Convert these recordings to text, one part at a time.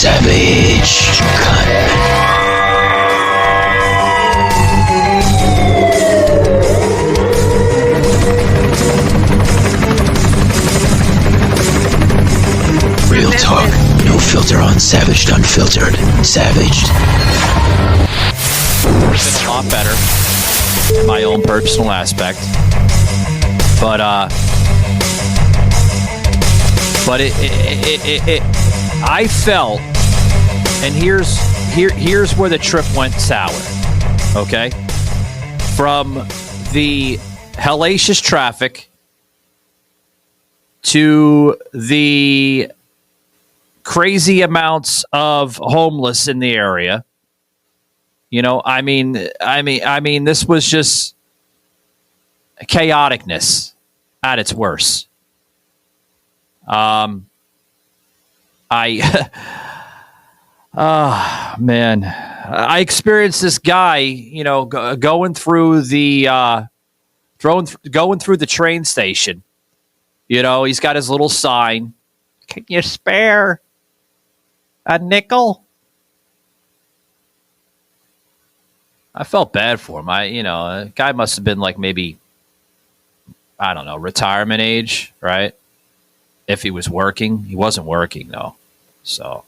Savage Cut. Real talk, no filter on Savaged Unfiltered. Savaged. It's been a lot better in my own personal aspect. But it I felt, and here's where the trip went sour. Okay? From the hellacious traffic to the crazy amounts of homeless in the area. You know, I mean, this was just chaoticness at its worst. Man, I experienced this guy, you know, going through the train station. You know, he's got his little sign. Can you spare a nickel? I felt bad for him. The guy must have been like maybe, I don't know, retirement age, right? If he was working. He wasn't working though. So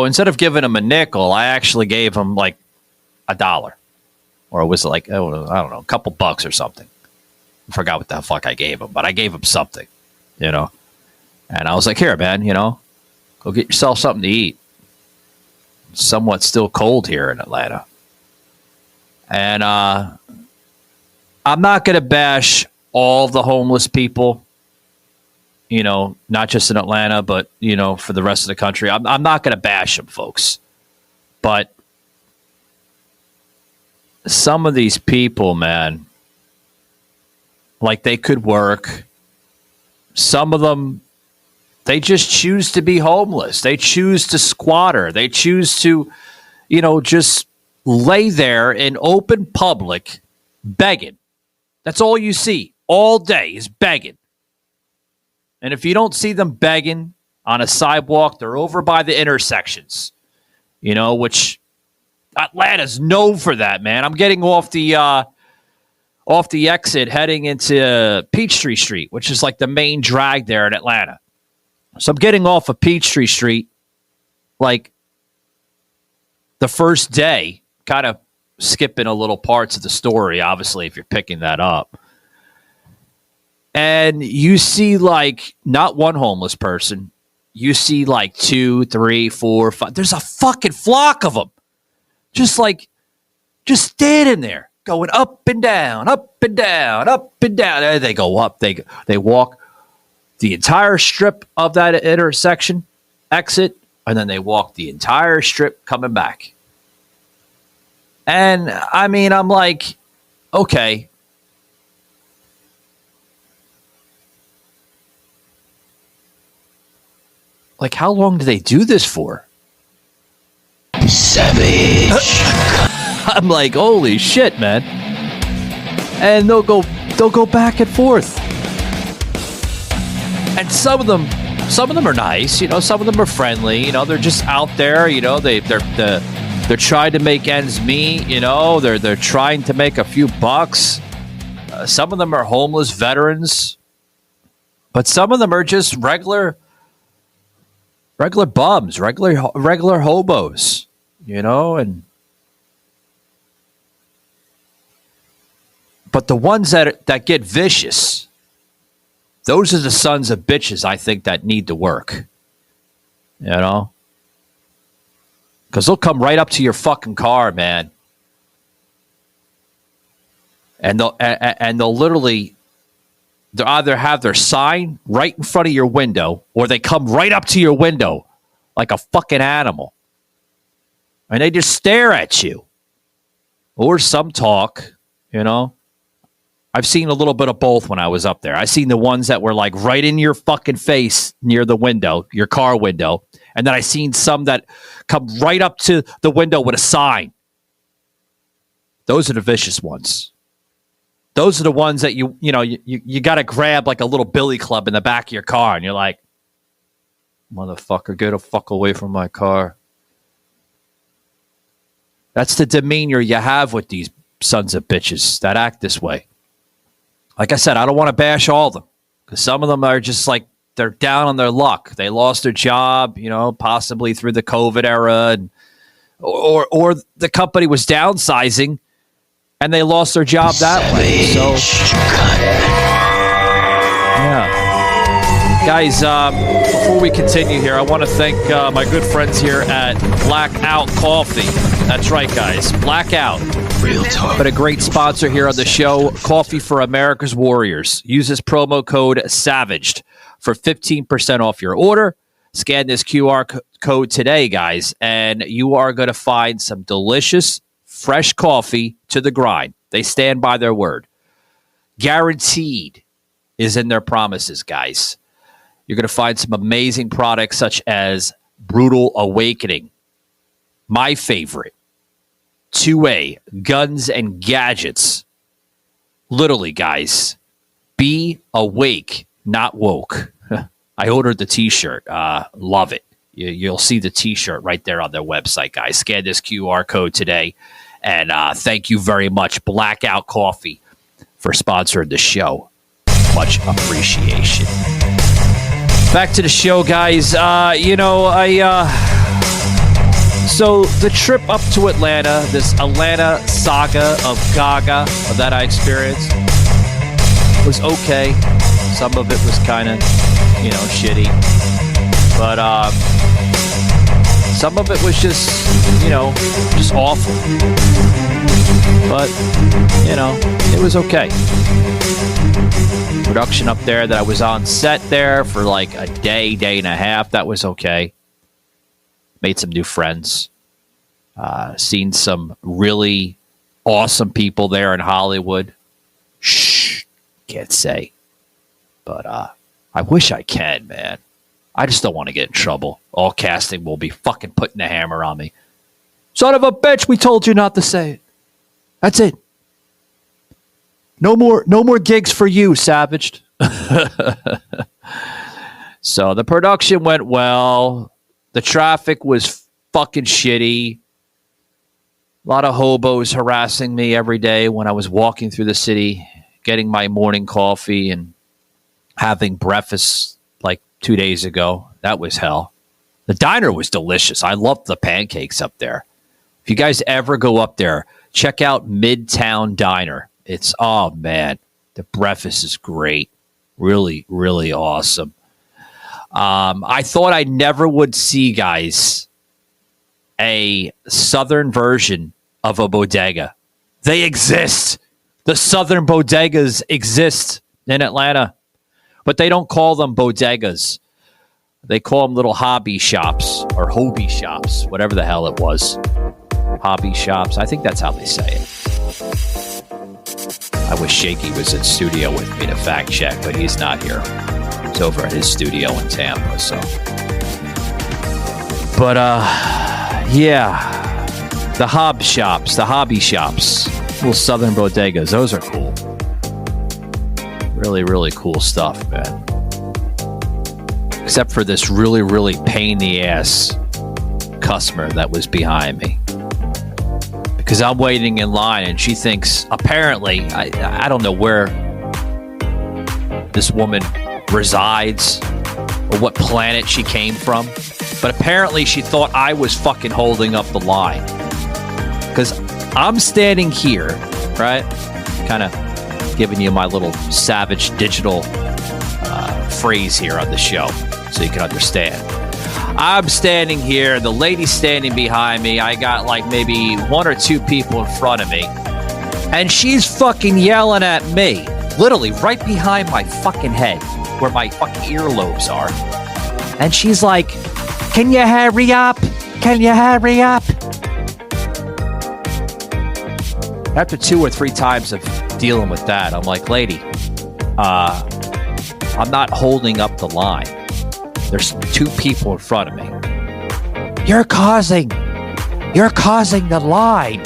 instead of giving him a nickel, I actually gave him like $1. Or it was like, I don't know, a couple bucks or something. I forgot what the fuck I gave him, but I gave him something, you know. And I was like, here, man, you know, go get yourself something to eat. It's somewhat still cold here in Atlanta. And I'm not going to bash all the homeless people, you know, not just in Atlanta, but, you know, for the rest of the country. I'm not going to bash them, folks. But some of these people, man, like they could work. Some of them, they just choose to be homeless. They choose to squatter. They choose to, you know, just lay there in open public begging. That's all you see all day is begging. And if you don't see them begging on a sidewalk, they're over by the intersections, you know, which Atlanta's known for that, man. I'm getting off the exit heading into Peachtree Street, which is like the main drag there in Atlanta. So I'm getting off of Peachtree Street, like the first day, kind of skipping a little parts of the story, obviously, if you're picking that up. And you see like not one homeless person. You see like 2, 3, 4, 5. There's a fucking flock of them. Just standing there, going up and down, up and down, up and down. There they go up. They walk the entire strip of that intersection, exit, and then they walk the entire strip coming back. And I mean, I'm like, okay. Like, how long do they do this for? Savage. I'm like, holy shit, man. And they'll go back and forth. And some of them are nice, you know, some of them are friendly, you know, they're just out there, you know, they're trying to make ends meet, you know, they're trying to make a few bucks. Some of them are homeless veterans, but some of them are just regular bums, regular hobos, you know, but the ones that get vicious, those are the sons of bitches, I think, that need to work. You know? Because they'll come right up to your fucking car, man. And they'll literally, they'll either have their sign right in front of your window, or they come right up to your window like a fucking animal. And they just stare at you. Or some talk, you know? I've seen a little bit of both when I was up there. I seen the ones that were like right in your fucking face near the window, your car window. And then I seen some that come right up to the window with a sign. Those are the vicious ones. Those are the ones that you got to grab like a little billy club in the back of your car. And you're like, Motherfucker, get the fuck away from my car. That's the demeanor you have with these sons of bitches that act this way. Like I said, I don't want to bash all of them because some of them are just like, they're down on their luck. They lost their job, possibly through the COVID era, and or the company was downsizing and they lost their job that way. So, yeah. Guys, before we continue here, I want to thank my good friends here at Blackout Coffee. That's right, guys. Blackout. Real talk. But a great sponsor here on the show, Coffee for America's Warriors. Use this promo code SAVAGED for 15% off your order. Scan this QR code today, guys, and you are going to find some delicious, fresh coffee to the grind. They stand by their word. Guaranteed is in their promises, guys. You're going to find some amazing products such as Brutal Awakening, my favorite, 2A, Guns and Gadgets. Literally, guys, be awake, not woke. I ordered the T-shirt. Love it. You'll see the T-shirt right there on their website, guys. Scan this QR code today. And thank you very much, Blackout Coffee, for sponsoring the show. Much appreciation. Back to the show, guys. So the trip up to Atlanta, this Atlanta saga of Gaga that I experienced was okay. Some of it was kind of, shitty. But some of it was just awful. But, it was okay. Production up there that I was on set there for like a day and a half. That was okay. Made some new friends. Seen some really awesome people there in Hollywood. Shh, can't say. But I wish I can, man. I just don't want to get in trouble. All casting will be fucking putting the hammer on me. Son of a bitch, we told you not to say it. That's it. No more gigs for you, Savaged. So the production went well. The traffic was fucking shitty. A lot of hobos harassing me every day when I was walking through the city, getting my morning coffee and having breakfast like 2 days ago. That was hell. The diner was delicious. I loved the pancakes up there. If you guys ever go up there, check out Midtown Diner. It's, oh man, the breakfast is great. Really, really awesome. I thought I never would see, guys, a southern version of a bodega. They exist. The southern bodegas exist in Atlanta, but they don't call them bodegas. They call them little hobby shops or hobby shops, whatever the hell it was. Hobby shops. I think that's how they say it. I wish Shaky was in studio with me to fact check, but he's not here. He's over at his studio in Tampa, so. But, yeah. The hobby shops. Little southern bodegas. Those are cool. Really, really cool stuff, man. Except for this really, really pain-in-the-ass customer that was behind me. Because I'm waiting in line and she thinks, apparently, I don't know where this woman resides or what planet she came from, but apparently she thought I was fucking holding up the line. Because I'm standing here, right? Kind of giving you my little savage digital phrase here on the show so you can understand. I'm standing here, the lady's standing behind me. I got like maybe one or two people in front of me. And she's fucking yelling at me. Literally right behind my fucking head, where my fucking earlobes are. And she's like, "Can you hurry up? Can you hurry up?" After 2 or 3 times of dealing with that, I'm like, "Lady, I'm not holding up the line. There's 2 people in front of me. You're causing the line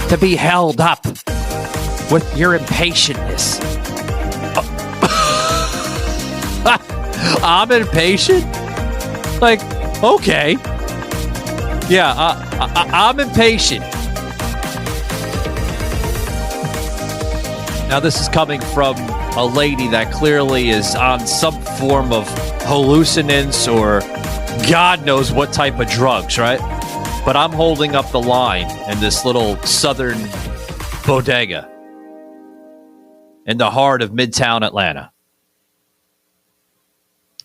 to be held up with your impatientness." I'm impatient? Like, okay. Yeah, I'm impatient. Now, this is coming from a lady that clearly is on some form of hallucinants or God knows what type of drugs, right? But I'm holding up the line in this little southern bodega in the heart of Midtown Atlanta.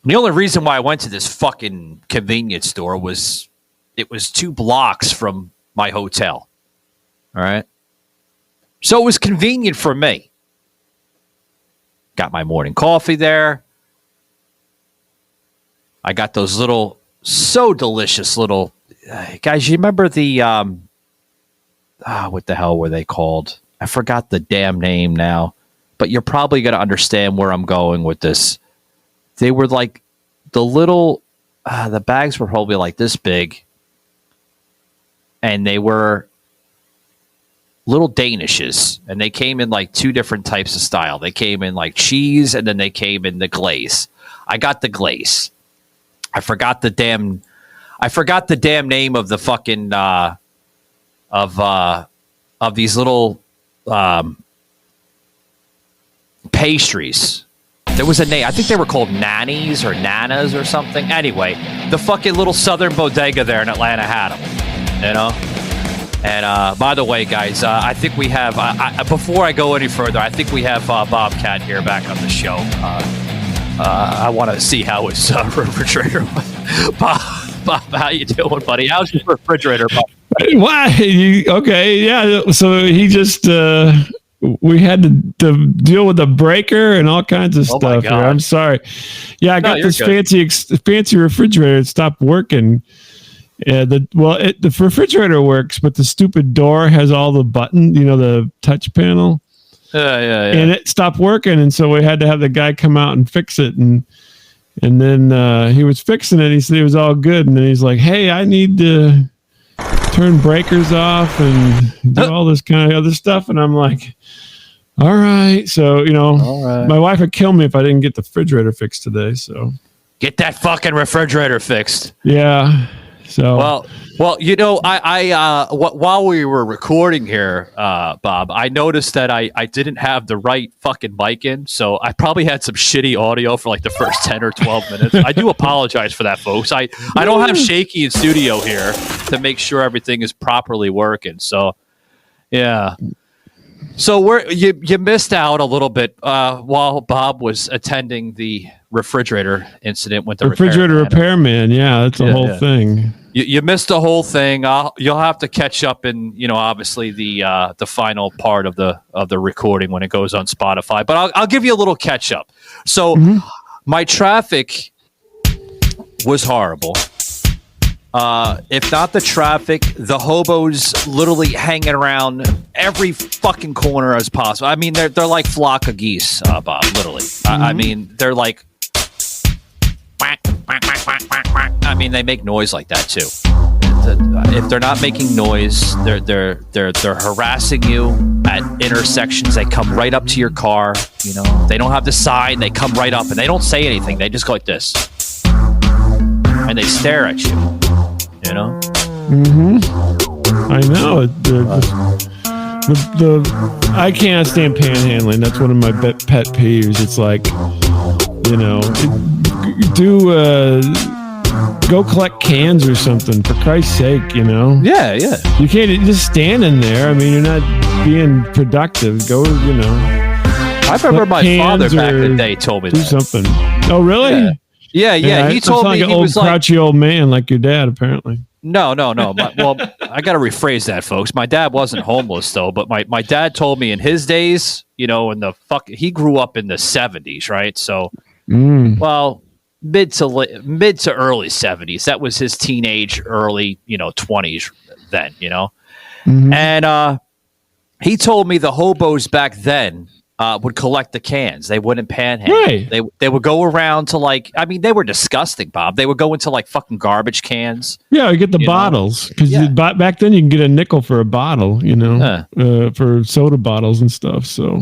The only reason why I went to this fucking convenience store was it was 2 blocks from my hotel. All right. So it was convenient for me. Got my morning coffee there. I got those little, so delicious little, guys, you remember the, what the hell were they called? I forgot the damn name now, but you're probably going to understand where I'm going with this. They were like the little, the bags were probably like this big, and they were little Danishes, and they came in like 2 different types of style. They came in like cheese, and then they came in the glaze. I got the glaze. I forgot the damn name of the fucking of these little pastries. There was a name. I think they were called nannies or nanas or something. Anyway, the fucking little southern bodega there in Atlanta had them. You know. And by the way, guys, I think we have, before I go any further, I think we have Bobcat here back on the show. I want to see how his refrigerator was. Bob, how you doing, buddy? How's your refrigerator, Bob? Why? Okay, yeah. So he just, we had to deal with the breaker and all kinds of stuff here. I'm sorry. Yeah, I got this fancy refrigerator. It stopped working. Yeah, the refrigerator works, but the stupid door has all the buttons, the touch panel. Yeah. And it stopped working, and so we had to have the guy come out and fix it. And then he was fixing it. He said it was all good, and then he's like, "Hey, I need to turn breakers off and do all this kind of other stuff." And I'm like, "All right." So my wife would kill me if I didn't get the refrigerator fixed today. So get that fucking refrigerator fixed. Yeah. So well, I while we were recording here, Bob, I noticed that I didn't have the right fucking mic in, so I probably had some shitty audio for like the first 10 or 12 minutes. I do apologize for that, folks. I don't have Shaky in studio here to make sure everything is properly working. So yeah. So you missed out a little bit while Bob was attending the refrigerator incident with the refrigerator repairman. Yeah, that's the whole thing. You missed the whole thing. You'll have to catch up in obviously the final part of the recording when it goes on Spotify. But I'll give you a little catch up. So my traffic was horrible. If not the traffic, the hobos literally hanging around every fucking corner as possible. I mean, they're like flock of geese, Bob. Literally. I mean, they're like. I mean, they make noise like that too. If they're not making noise, they're harassing you at intersections. They come right up to your car. They don't have the sign. They come right up and they don't say anything. They just go like this, and they stare at you. I know. I can't stand panhandling. That's one of my pet peeves. It's like, go collect cans or something, for Christ's sake, Yeah. You can't just stand in there. I mean, you're not being productive. Go, I remember my father back in the day told me do that. something. Oh, really? Yeah. He told me like an old grouchy old man like your dad, apparently. No. Well, I got to rephrase that, folks. My dad wasn't homeless, though, but my dad told me in his days, he grew up in the 70s, right? So, well, mid to early 70s. That was his teenage, early, 20s then, And he told me the hobos back then would collect the cans. They wouldn't panhandle. Right. They would go around to they were disgusting, Bob. They would go into fucking garbage cans. Yeah, you get the bottles because back then you can get a nickel for a bottle, for soda bottles and stuff. So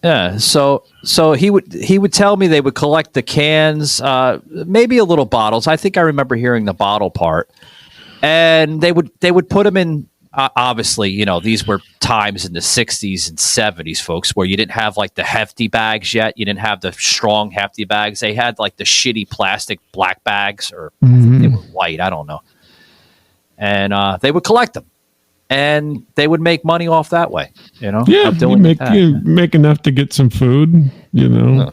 Yeah, so he would tell me they would collect the cans, maybe a little bottles. I think I remember hearing the bottle part, and they would put them in. Obviously, you know, these were times in the 60s and 70s, folks, where you didn't have like the hefty bags yet. You didn't have the strong hefty bags. They had like the shitty plastic black bags, or they were white. I don't know. And they would collect them. And they would make money off that way, you know. Yeah, you make enough to get some food, you know.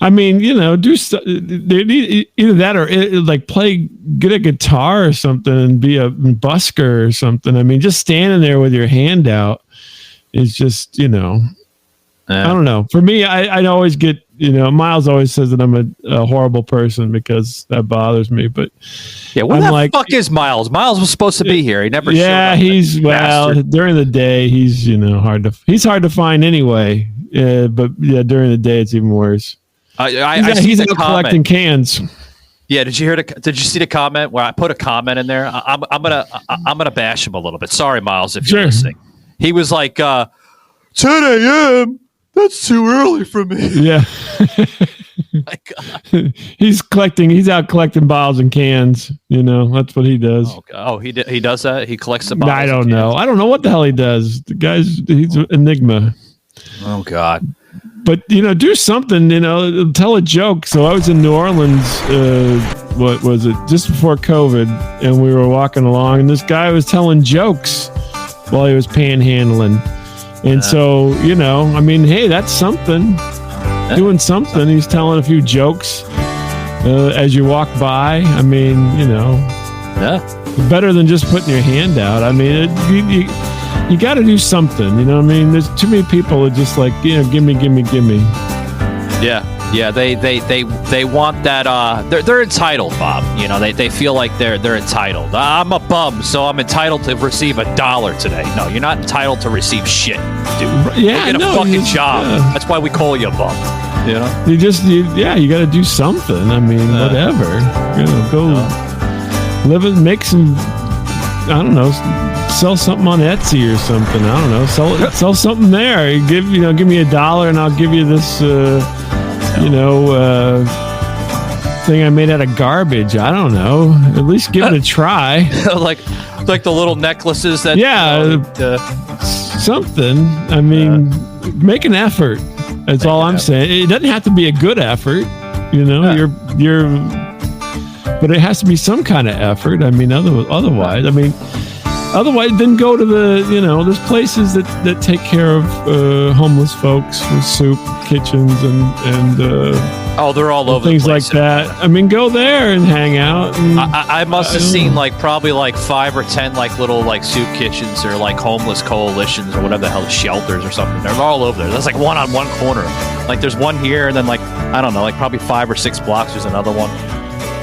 I mean, you know, do either that or like get a guitar or something and be a busker or something. I mean, just standing there with your hand out is just, you know. I don't know. For me, I always get, you know, Miles always says that I'm a horrible person because that bothers me. But yeah, where the fuck is Miles? Miles was supposed to be here. He never. Yeah, showed up, during the day he's, you know, hard to find anyway. But yeah, during the day it's even worse. He's out collecting cans. Yeah, did you see the comment where I put a comment in there? I'm gonna bash him a little bit. Sorry, Miles, if you're listening. He was like 10 a.m. That's too early for me. Yeah. My God. He's out collecting bottles and cans. You know, that's what he does. He does that? He collects the bottles. I don't know. I don't know what the hell he does. He's an enigma. Oh, God. But, you know, do something, you know, tell a joke. So I was in New Orleans, what was it, just before COVID, and we were walking along, and this guy was telling jokes while he was panhandling. And so, you know, I mean, hey, that's something. Doing something. He's telling a few jokes as you walk by. I mean, you know, better than just putting your hand out. I mean, you got to do something. You know what I mean? There's too many people that just like, you know, gimme. Yeah. They want that. They're entitled, Bob. You know, they feel like they're entitled. I'm a bum, so I'm entitled to receive $1 today. No, you're not entitled to receive shit, dude. Yeah, get a fucking job. Yeah. That's why we call you a bum. You know, you got to do something. I mean, whatever. You know, go live and make some. I don't know. Sell something on Etsy or something. I don't know. Sell something there. Give me $1 and I'll give you this. Thing I made out of garbage. I don't know. At least give it a try. like the little necklaces that. Yeah, something. I mean, make an effort. That's all I'm saying. It doesn't have to be a good effort. You know, but it has to be some kind of effort. I mean, otherwise, then go to there's places that take care of homeless folks with soup kitchens and they're all over things the place like that. I mean, go there and hang out. And, I must have seen probably 5 or 10 little soup kitchens or homeless coalitions or whatever the hell, shelters or something. They're all over there. There's one on one corner. There's one here, and then I don't know, probably 5 or 6 blocks there's another one.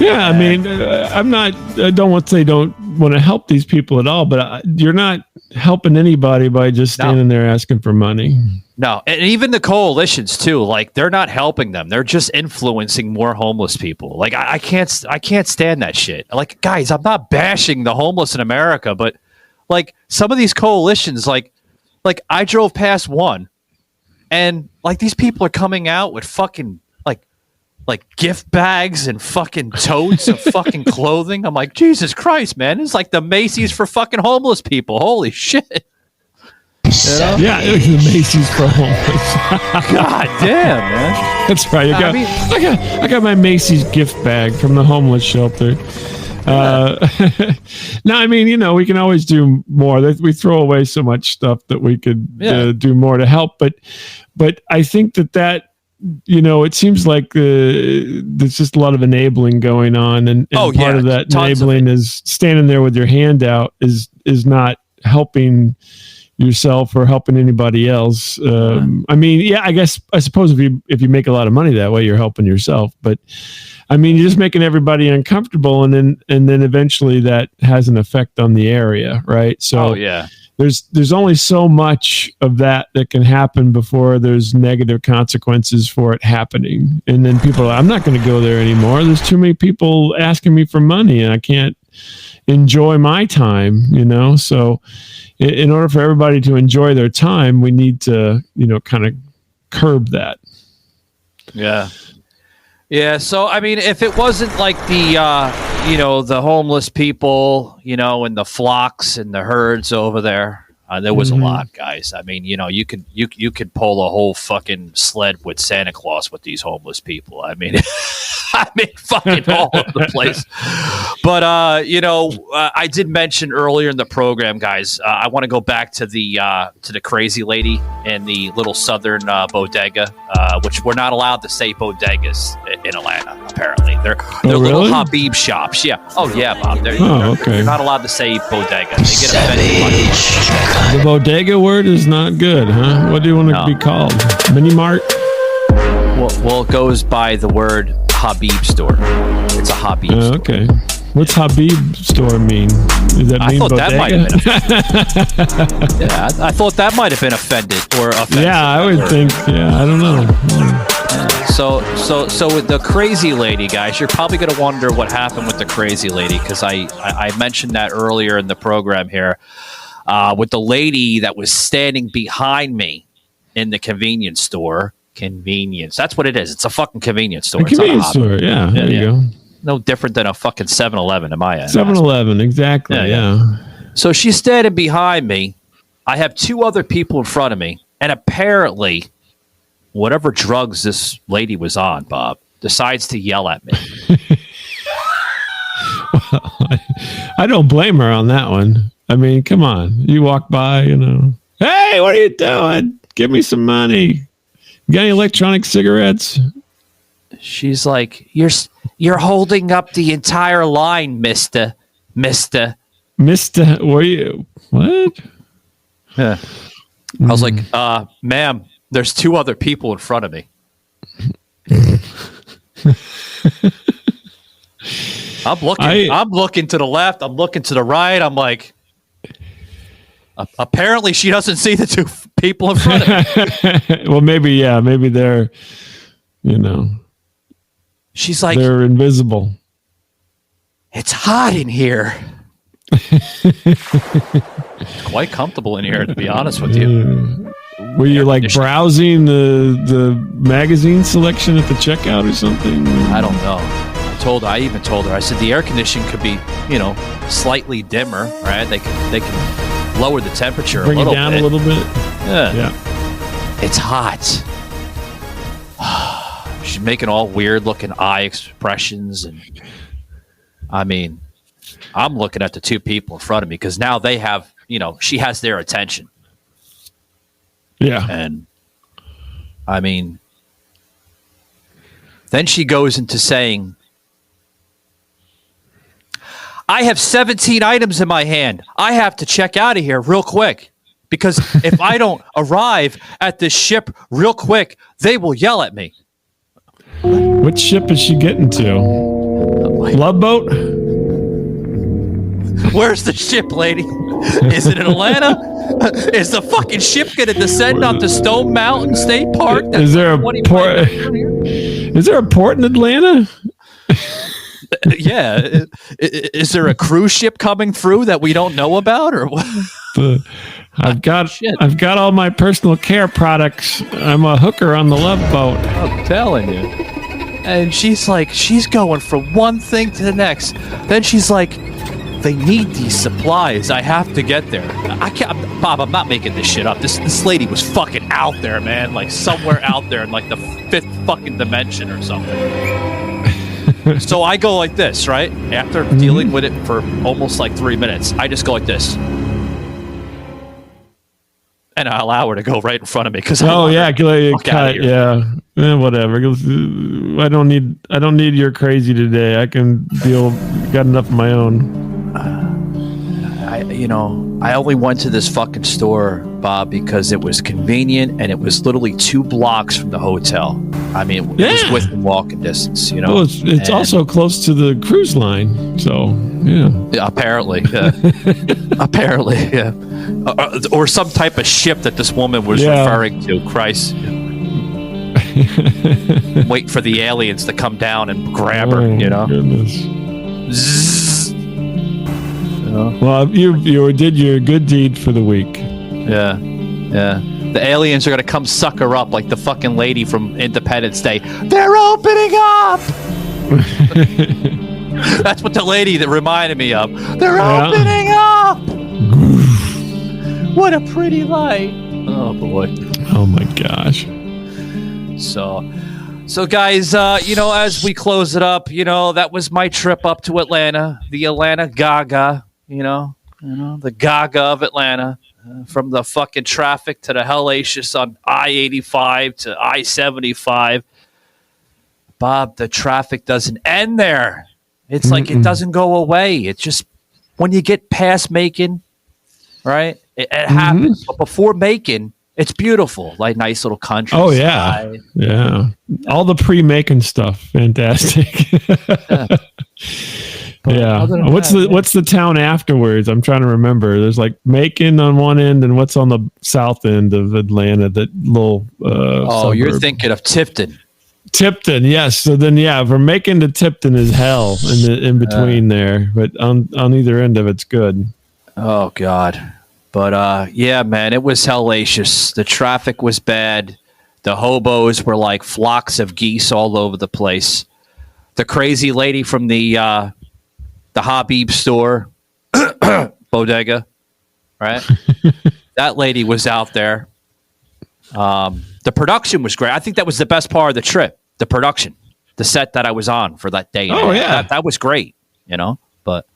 Yeah, I mean, I don't want to say don't want to help these people at all, but you're not helping anybody by just standing there asking for money. No, and even the coalitions too, they're not helping them. They're just influencing more homeless people. I can't stand that shit. Guys, I'm not bashing the homeless in America, but some of these coalitions, I drove past one, and these people are coming out with fucking gift bags and fucking totes of fucking clothing. I'm like, Jesus Christ, man. It's like the Macy's for fucking homeless people. Holy shit. You know? Yeah, it was the Macy's for homeless. God damn, man. That's right. I got my Macy's gift bag from the homeless shelter. No, I mean, we can always do more. We throw away so much stuff that we could do more to help. But I think that it seems like there's just a lot of enabling going on, and part of that enabling is standing there with your hand out is not helping yourself or helping anybody else. I mean, I suppose if you make a lot of money that way, you're helping yourself. But I mean, you're just making everybody uncomfortable, and then eventually that has an effect on the area, right? So there's only so much of that can happen before there's negative consequences for it happening. And then people are like, I'm not going to go there anymore. There's too many people asking me for money and I can't enjoy my time, So in order for everybody to enjoy their time, we need to, kind of curb that. Yeah. Yeah. So, I mean, if it wasn't like the homeless people, and the flocks and the herds over there, there was a lot, guys. I mean, you could pull a whole fucking sled with Santa Claus with these homeless people. I mean, fucking all over the place. But I did mention earlier in the program, guys. I want to go back to the crazy lady in the little southern bodega, which we're not allowed to say bodegas in Atlanta. Apparently, they're little really? Habib shops. Yeah. Oh yeah, Bob. Okay. They're not allowed to say bodega. They get offended by it. The bodega word is not good, huh? What do you want to be called? Mini Mart? Well, it goes by the word Habib store. It's a Habib store. Okay. What's Habib store mean? Does that mean bodega? I thought that might have been offended or offensive. Yeah, I would think. Yeah, I don't know. So with the crazy lady, guys, you're probably going to wonder what happened with the crazy lady, because I mentioned that earlier in the program here. With the lady that was standing behind me in the convenience store. Convenience. That's what it is. It's a fucking convenience store. A convenience store, yeah. There you go. No different than a fucking 7-Eleven in my end. 7-Eleven, exactly, yeah. So she's standing behind me. I have two other people in front of me. And apparently, whatever drugs this lady was on, Bob, decides to yell at me. Well, I don't blame her on that one. I mean, come on. You walk by, hey, what are you doing? Give me some money. You got any electronic cigarettes? She's like, you're holding up the entire line, mister. Mister, were you? What? Yeah. I was like, ma'am, there's two other people in front of me. I'm looking to the left. I'm looking to the right. I'm like, apparently she doesn't see the two people in front of me. Well, maybe they're, she's like, they're invisible. It's hot in here. It's quite comfortable in here, to be honest with you. Were you like browsing the magazine selection at the checkout or something? I don't know. I even told her, I said the air conditioning could be, slightly dimmer, right? They can lower the temperature a little bit. Bring it down a little bit. Yeah. It's hot. She's making all weird looking eye expressions, and I mean, I'm looking at the two people in front of me because now they have, she has their attention. Yeah. And I mean, then she goes into saying, I have 17 items in my hand. I have to check out of here real quick because if I don't arrive at this ship real quick, they will yell at me. What ship is she getting to? Love boat? Where's the ship, lady? Is it in Atlanta? Is the fucking ship going to descend onto Stone Mountain State Park? Is there a port? Is there a port in Atlanta? Yeah. Is there a cruise ship coming through that we don't know about, or what? I've got all my personal care products. I'm a hooker on the Love Boat. I'm telling you. And she's like, she's going from one thing to the next. Then she's like, they need these supplies. I have to get there. I can't, Bob, I'm not making this shit up. This lady was fucking out there, man. Like somewhere out there in like the fifth fucking dimension or something. So I go like this, right? After dealing with it for almost like 3 minutes, I just go like this. And I allow her to go right in front of me because cut, yeah, whatever. I don't need your crazy today. I can got enough of my own. I only went to this fucking store, Bob, because it was convenient and it was literally 2 blocks from the hotel. I mean, it was within walking distance, Well, it's also close to the cruise line, so yeah. Apparently, apparently, yeah. Or some type of ship that this woman was referring to. Christ. Wait for the aliens to come down and grab her, Goodness. Well, you did your good deed for the week. Yeah. Yeah. The aliens are going to come suck her up like the fucking lady from Independence Day. They're opening up! That's what the lady that reminded me of. They're opening up! What a pretty light. Oh, boy. Oh, my gosh. So guys, as we close it up, that was my trip up to Atlanta. The Atlanta Gaga, the Gaga of Atlanta. From the fucking traffic to the hellacious on I-85 to I-75. Bob, the traffic doesn't end there. It's like it doesn't go away. It's just when you get past Macon, right? It happens. But before Macon, it's beautiful. Like nice little country. Oh, yeah. Yeah. All the pre-Macon stuff. Fantastic. Yeah. What's the town afterwards? I'm trying to remember. There's like Macon on one end, and what's on the south end of Atlanta? That little. Suburb. You're thinking of Tipton. Tipton, yes. So then, from Macon to Tipton is hell in between there, but on either end of it's good. Oh God, but man, it was hellacious. The traffic was bad. The hobos were like flocks of geese all over the place. The crazy lady from the Habib store, Bodega, right? That lady was out there. The production was great. I think that was the best part of the trip. The production, the set that I was on for that day. Oh, yeah. That was great, but.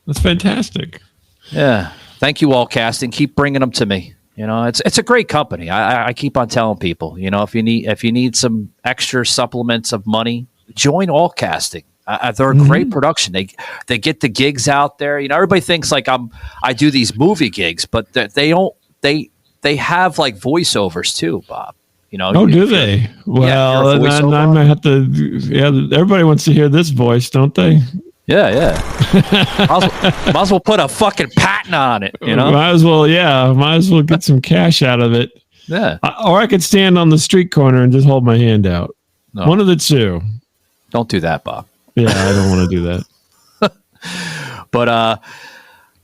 That's fantastic. Yeah. Thank you all, casting. Keep bringing them to me. It's a great company. I keep on telling people, if you need some extra supplements of money, join All Casting. They're a great production. They get the gigs out there. Everybody thinks like I do these movie gigs, but they don't. They have like voiceovers too, Bob. Do they? Well, then I might have to. Yeah, everybody wants to hear this voice, don't they? Yeah. might as well put a fucking patent on it. Might as well. Yeah, might as well get some cash out of it. Yeah. Or I could stand on the street corner and just hold my hand out. No. One of the two. Don't do that, Bob. Yeah, I don't want to do that.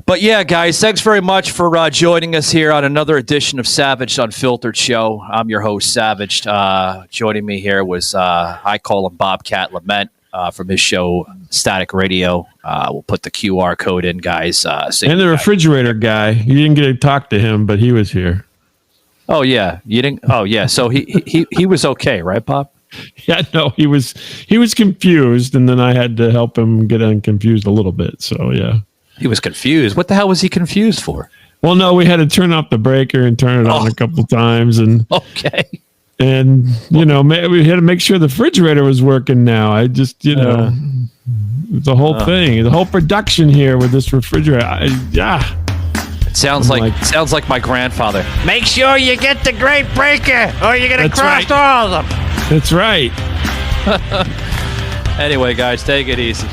But yeah, guys, thanks very much for joining us here on another edition of Savage Unfiltered Show. I'm your host, Savage. Joining me here was, I call him Bobcat Lement from his show, Static Radio. We'll put the QR code in, guys. And the refrigerator guy. You didn't get to talk to him, but he was here. Oh, yeah. You didn't? Oh, yeah. So he was okay, right, Bob? Yeah, no, he was confused, and then I had to help him get unconfused a little bit. So, yeah. He was confused. What the hell was he confused for? Well, no, we had to turn off the breaker and turn it on a couple of times, and and we had to make sure the refrigerator was working. Now, I just the whole thing, the whole production here with this refrigerator. It sounds like my grandfather. Make sure you get the great breaker, or you're gonna crash all of them. That's right. Anyway, guys, take it easy.